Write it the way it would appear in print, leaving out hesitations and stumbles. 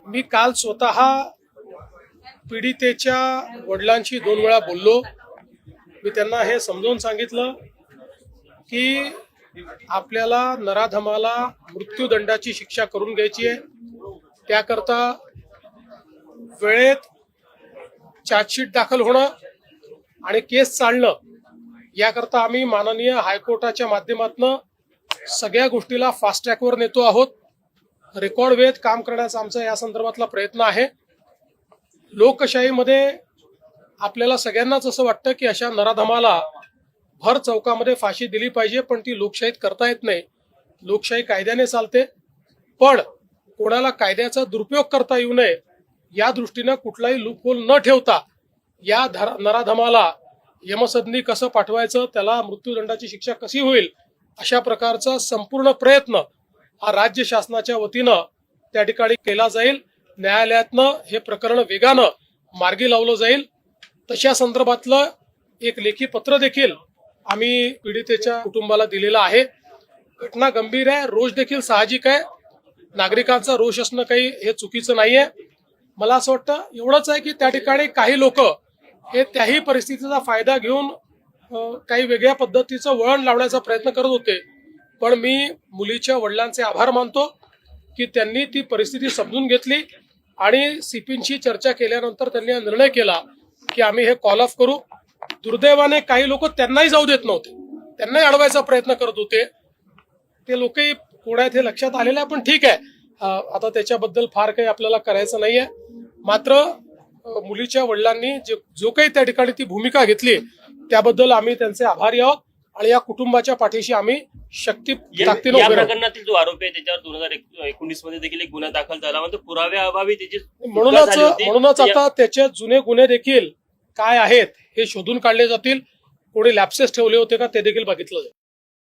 मी काल स्वतः पीडितेच्या वडिलांशी 2 वेळा बोललो। मी त्यांना हे समजावून सांगितलं की आपल्याला नराधमाला मृत्यूदंडाची शिक्षा करून घ्यायची आहे। त्याकरता वेळेत चार्जशीट दाखल होणं आणि केस चालणं याकरता आम्ही माननीय हायकोर्टाच्या माध्यमातून सगळ्या गोष्टीला फास्ट ट्रॅकवर नेतो आहोत। रेकॉर्ड वेळेत काम करण्याचा आमचा या संदर्भातला प्रयत्न आहे। लोकशाहीमध्ये आपल्याला सगळ्यांनाच असं वाटतं की अशा नराधमाला भर चौकामध्ये फाशी दिली पाहिजे, पण ती लोकशाहीत करता येत नाही। लोकशाही कायद्याने चालते, पण कोणाला कायद्याचा दुरुपयोग करता येऊ नये या दृष्टीने कुठलाही लूपहोल न ठेवता या नराधमाला यमसदनी कसं पाठवायचं, त्याला मृत्यूदंडाची शिक्षा कशी होईल, अशा प्रकारचा संपूर्ण प्रयत्न हा राज्य शासनाच्या वतीनं त्या ठिकाणी केला जाईल। न्यायालयातनं हे प्रकरण वेगानं मार्गी लावलं जाईल। तशा संदर्भातलं एक लेखी पत्र देखील आम्ही पीडितेच्या कुटुंबाला दिलेलं आहे। घटना गंभीर आहे, रोष देखील साहजिक आहे। नागरिकांचा रोष असणं काही हे चुकीचं नाहीये। मला असं वाटतं एवढंच आहे की त्या ठिकाणी काही लोक हे त्याही परिस्थितीचा फायदा घेऊन काही वेगळ्या पद्धतीचं वळण लावण्याचा प्रयत्न करत होते, पण मी मुलीच्या वडिलांचे आभार मानतो की त्यांनी ती परिस्थिती समजून घेतली आणि सीपींशी चर्चा केल्यानंतर त्यांनी हा निर्णय केला की आम्ही हे कॉल ऑफ करू। दुर्दैवाने काही लोक त्यांनाही जाऊ देत नव्हते, त्यांनाही अडवायचा प्रयत्न करत होते। ते लोकही कोण आहेत हे लक्षात आलेलं आहे, पण ठीक आहे, आता त्याच्याबद्दल फार काही आपल्याला करायचं नाहीये। मात्र मुलीच्या वडिलांनी जो काही त्या ठिकाणी ती भूमिका घेतली त्याबद्दल आम्ही त्यांचे आभारी आहोत आणि या कुटुंबाच्या पाठीशी आम्ही शक्ती ताकदीने उभे राहू। प्रकरणातील जो आरोपी आहे त्याच्यावर 2019 मध्ये देखील एक गुन्हा दाखल झाला, मात्र पुराव्याअभावी त्याची म्हणूनच आता त्याचे जुने गुन्हे देखील काय आहेत हे शोधून काढले जातील। कोणी लॅप्सेस ठेवले होते का ते देखील बघितलं जाईल।